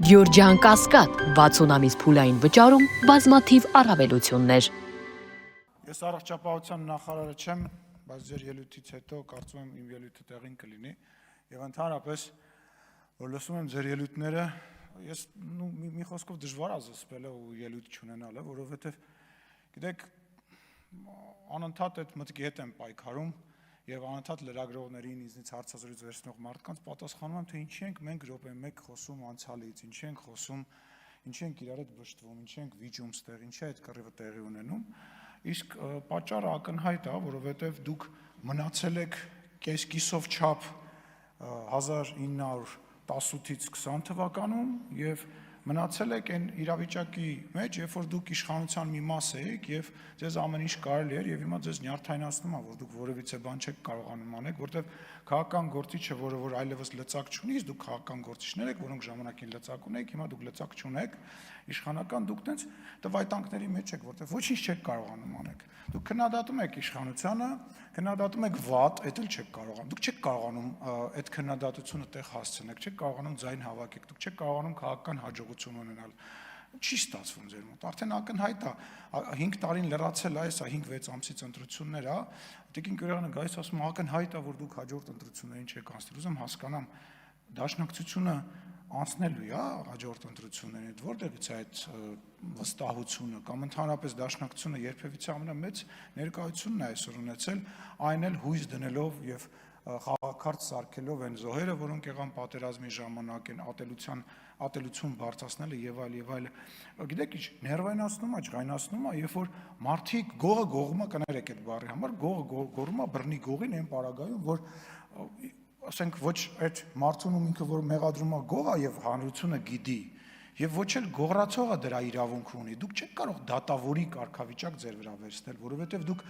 Գյուրջան Կասկադ 60 ամիս փուլային վճարում բազմաթիվ առավելություններ։ Ես առողջապահության նախարարը չեմ, բայց ձեր ելույթից հետո կարծում եմ իմ ելույթը տեղին կլինի եւ ընդհանրապես որ լսում եմ ձեր ելույթները, ես մի խոսքով դժվար է զսպելը ու ելույթ չունենալը, որովհետեւ գիտեք անընդհատ այդ մտքի հետ եմ պայքարում եւ անընդհատ լրագրողներին ինձնից հարցազրույց վերցնող մարդկանց պատասխանում եմ, թե ինչի ենք մենք րոպե մեկ խոսում անցյալից, ինչի ենք խոսում, ինչի ենք իրար հետ վշտվում, ինչի ենք վիճում ստեղ, ինչի է այդ կռիվը տեղի ունենում, իսկ պատճառը ակնհայտ է, որովհետեւ դուք մնացել եք կեսկիսով չափ 1918-ից 20 թվականում եւ մնացել եք այն իրավիճակի մեջ, երբ որ դուք իշխանության մի մաս եք եւ ձեզ ամեն ինչ կարելի էր եւ հիմա ձեզ նյարդայնացնում է, որ դուք որևիցե բան չեք կարողանում անել, որտեւ քաղաքական գործիչը, որը որ այլևս լծակ չունի, դուք քաղաքական գործիչներ եք, որոնք ժամանակին լծակ ունեիք, հիմա դուք լծակ չունեք, իշխանական դուք տենց տվայտանքների մեջ եք, որտեւ ոչինչ չեք կարողանում անել։ Դուք քննադատում եք իշխանությանը, քննադատում եք վատ, դա էլ չեք կարողանում։ Դուք չեք կարողանում այդ քննադատությունը տեղ հասցնել, չեք կարողանում ձայն հավաքել, դուք չեք կարողանում քաղաքական հաջողություն ունենալ։ Չի ստացվում ձեր մոտ։ Արդեն ակնհայտ է 5 տարին լրացել է, այսա 5-6 ամսից ընտրություններ է։ Տիկին Գյուրյանը գայիս ասում ակնհայտ է, որ դուք հաջորդ ընտրություններին չեք անցնել։ Ուզում հասկանամ, դաշնակցությունը անցնելու է հաջորդ ընտրություններին, այդ որտեղից է այդ վստահությունը կամ ընդհանրապես դաշնակցությունը երբևիցե ամենամեծ ներկայությունն է այսօր ունեցել, այն էլ հույս դնելով եւ խաղաքարտ սարքելով են զոհերը, որոնք եղան պատերազմի ժամանակ են ատելություն բարձրացնելը եւ այլ։ Գիտեք ինչ, ներվայնացնում է, ջղայնացնում է, երբ որ մարդիկ գողը գողում է, կներեք այդ բառի համար, գողը գողում է բռնի գողին այն պարագայում, որ ասենք ոչ այդ մարդուն ում ինքը որ մեղադրում է գող է եւ հանրությունը գիտի եւ ոչ էլ գողրացողը դրա իրավունք ունի։ Դուք չեք կարող դատավորի կարգավիճակ ձեր վրա վերցնել, որովհետեւ դուք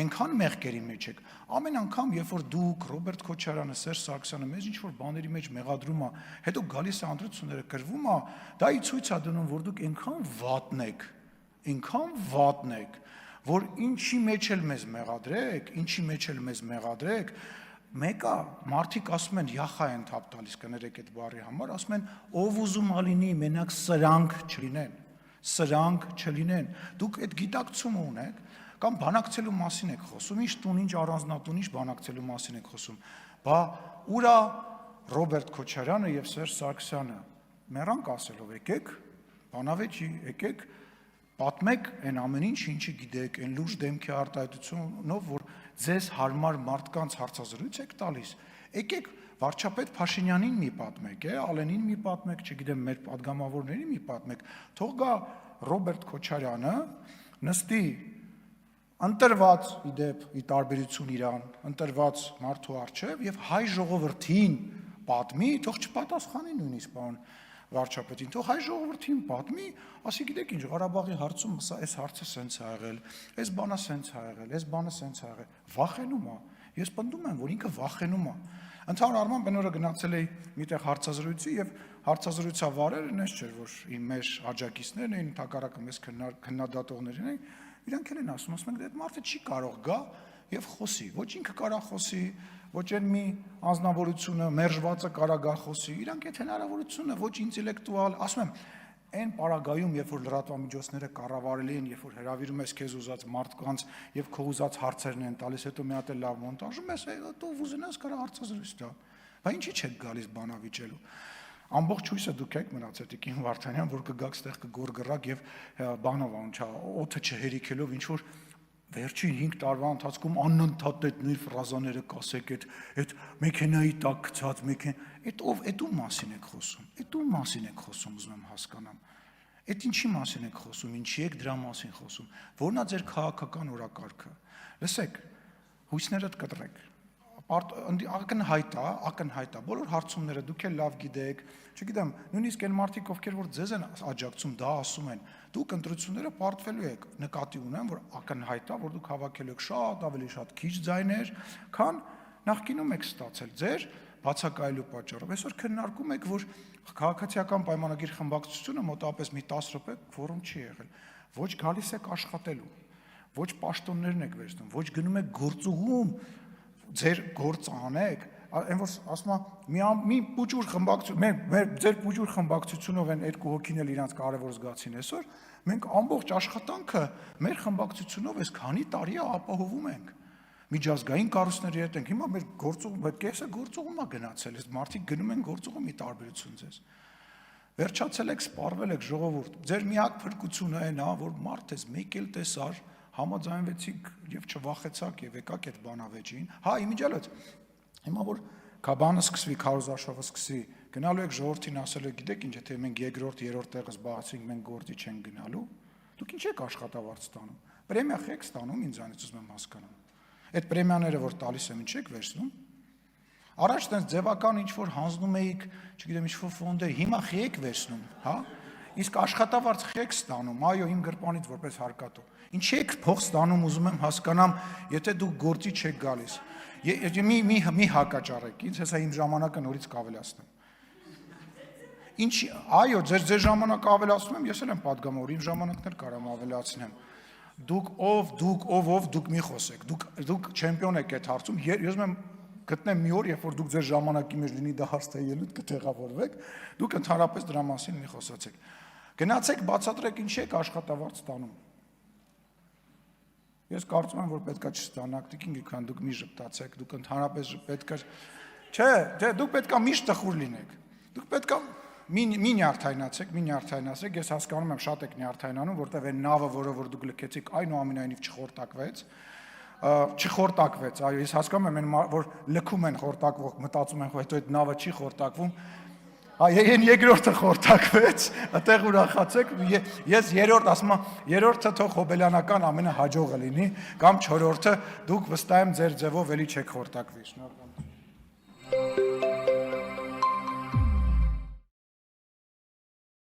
այնքան մեղքերի մեջ եք։ Ամեն անգամ, երբ որ դուք Ռոբերտ Քոչարյանը, Սերժ Սարգսյանը մեզ ինչ որ բաների մեջ մեղադրում է, հետո գալիս է ընտրությունները կրվում է, դա ի ցույց է դնում, որ դուք այնքան վատն եք, որ ինչի մեջ էլ մեզ մեղադրեք, մեկը մարդիկ ասում են յախա են թափ տալիս, կներեք այդ բառի համար, ասում են ով ուզում ալինի, մենակ սրանք չլինեն։ Դուք այդ գիտակցումը ունեք կամ բանակցելու մասին եք խոսում, ինչ տուն, ինչ առանձնատուն, ինչ բանակցելու մասին եք խոսում։ Բա ուր է Ռոբերտ Քոչարյանը եւ Սերժ Սարգսյանը։ Մեռանք ասելով եկեք, բանավեճի եկեք, պատմեք այն ամեն ինչ, ինչի գիտեք, այն լուրջ դեմքի արտահայտությունով, որ ձեզ հարմար մարդկանց հարցազրույց եք տալիս, եկեք վարչապետ Փաշինյանին մի պատմեք, Ալենին մի պատմեք, չգիտեմ, մեր падգամավորներին մի պատմեք, թող գա Ռոբերտ Քոչարյանը, նստի ընտրված իդեպ ի տարբերություն իրան, ընտրված մարդու առջև եւ հայ ժողովրդին պատմի, թող չպատասխանի նույնիսկ պարոն վարչապետին, թող հայ ժողովրդին պատմի, ասի գիտեք ինչ, Ղարաբաղի հարցում այս հարցը սենց ա եղել, այս բանը սենց ա եղել, այս բանը սենց ա եղել, վախենում է։ Ես պնդում եմ, որ ինքը վախենում է։ Ընդհանուր առմամբ այն օրը գնացել էի միտեղ հարցազրույցի եւ հարցազրույցավարերը նես չէր, որ մեր աջակիցներն էին, հակառակը մեզ քննադատողներն էին, իրանք էլ են ասում են, այդ մարդը չի կարող գա եւ խոսի, ոչ ինքը կարա խոսի, ոչ այն մի անձնավորությունը մերժվածը կարա գա խոսի, իրանք այդ հնարավորությունը ոչ ինտելեկտուալ, ասում եմ, այն պարագայում, երբ որ լրատվամիջոցները կառավարելի են, երբ որ հրավիրում ես քեզ ուզած մարդկանց եւ քո ուզած հարցերն են տալիս, հետո մի հատ էլ լավ մոնտաժում ես, հետո ուզենաս կարա հարցազրույց տա։ Բա ինչի՞ չեք գալիս բանավիճելու։ Ամբողջ հույսը դուք եք մնացել Տիկին Վարդանյան, որ կգաք ստեղ կգորգռակ եւ բանով անչա, օդը չհերիքելով ինչ որ վերջին 5 տարվա ընթացքում անընդհատ այդ նույն ֆրազաները կասեք, այդ մեքենայի տակ գցած այդ ում մասին եք խոսում, ուզում եմ հասկանամ։ Այդ ինչի մասին եք խոսում, ինչի եք դրա մասին խոսում, որն է ձեր քաղաքական օրակարգը։ Լսեք, հույսներդ կտրեք։ Ակնհայտ է, բոլոր հարցումները դուք էլ լավ գիտեք, չգիտեմ, նույնիսկ այն մարդիկ, ովքեր որ ձեզ են աջակցում, դա ասում են, դուք ընտրությունները պարտվելու եք, նկատի ունեմ, որ ակնհայտ է, որ դուք հավաքելու եք շատ ավելի շատ քիչ ձայներ, քան նախկինում եք ստացել ձեր բացակայելու պատճառով։ Այսօր քննարկում եք, որ քաղաքացիական պայմանագիր խմբակցությունը մոտավորապես մի 10 րոպե ֆորում չի եղել, ոչ գալիս եք աշխատելու, ոչ պաշտոններն եք վերցնում, ոչ գնում եք գործուղում ձեր գործ անեք, այն որ ասում է մի փուճուր խմբակցություն, մեր ձեր փուճուր խմբակցությունով են երկու հոգին էլ իրանց կարևոր զգացին այսօր, մենք ամբողջ աշխատանքը մեր խմբակցությունով այս քանի տարի է ապահովում ենք։ Միջազգային կառույցների հետ ենք, հիմա մեր գործողը կեսը գործողում է գնացել, այս մարդիկ գնում են գործողը մի տարբերություն ձեզ։ Վերջացել եք, սպառվել եք ժողովուրդ։ Ձեր միակ փրկությունը այն է, որ մարդ ես մեկ էլ տեսար, համաձայնվեցիք եւ չվախեցաք եւ եկաք այդ բանավեճին։ Հա, իմիջիալից հիմա որ Կաբանը սկսվի, Քարոզարշավը սկսի, գնալու եք ժողովրդին ասելու եք, գիտեք ինչ, եթե մենք երկրորդ, երրորդ տեղը զբաղեցինք, մենք գործի չենք գնալու, դուք ինչ եք աշխատավարձ ստանում։ Պրեմիա եք ստանում, ինձանից ուզում եմ հասկանամ։ Այդ պրեմիաները, որ տալիս եմ, ինչ եք վերցնում։ Առաջ տենց ձևական ինչ որ հանձնում էիք, չգիտեմ, ինչ որ ֆոնդեր, հիմա եք վերցնում, հա։ Իսկ աշխատավարձ եք ստանում, այո, իմ գրպանից որպես հարկատու։ Ինչ եք փող ստանում, ուզում եմ հասկանամ, եթե դուք գործի չեք գալիս։ Մի հակաճառեք, ինձ հեսա իմ ժամանակը նորից կավելացնեմ։ Ինչ, այո, ձեր ժամանակը ավելացնում եմ, ես էլ եմ պատգամը, որ իմ ժամանակն էլ կարամ ավելացնեմ։ Դուք մի խոսեք, դուք չեմպիոն եք այդ հարցում, ես ուզում եմ գտնեմ մի օր, երբ որ դուք ձեր ժամանակի մեջ լինի դա հարց ելույթ կտեղավորվեք, դուք ընդհանրապես դրա մասին մի խոսացեք։ Գնացեք, բացատրեք ինչ եք աշխատավարձ ստանում։ Ես կարծում եմ, որ պետքա չստանաք, քան դուք մի ժպտացեք, դուք ընդհանրապես պետքա չէ, դուք պետքա միշտ տխուր լինեք։ Դուք պետքա մի նյարդայնացեք, ես հասկանում եմ շատ եք նյարդայնանում, որտեղ այն նավը, որ դուք լքեցիք, այնուամենայնիվ չխորտակվեց, այո, ես հասկանում եմ, որ լքում են խորտակվող, մտածում են, հետո այդ նավը չի խորտակվում, այն երկրորդը խորտակվեց, այդտեղ ուրախացեք, ես երրորդ ասում եմ, երրորդը թող հոբելյանական ամենահաջողը լինի, կամ չորրորդը դուք վստահ եմ ձեր ձևով էլի չեք խորտակվի, շնորհակալ եմ։